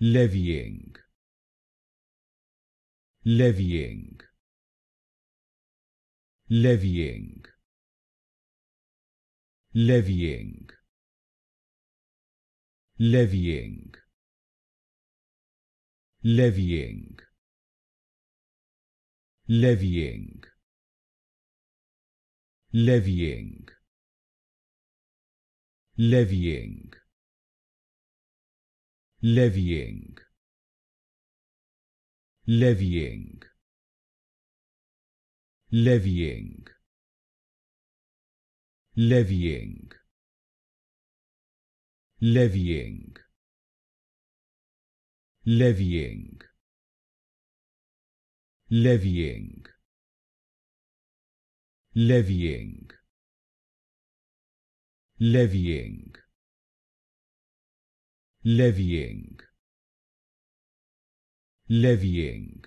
Leveeing, leveeing, leveeing, leveeing, leveeing, leveeing, leveeing, leveeing, leveeing, leveeing, leveeing, leveeing, leveeing, leveeing, leveeing, leveeing, leveeing, leveeing, leveeing, leveeing,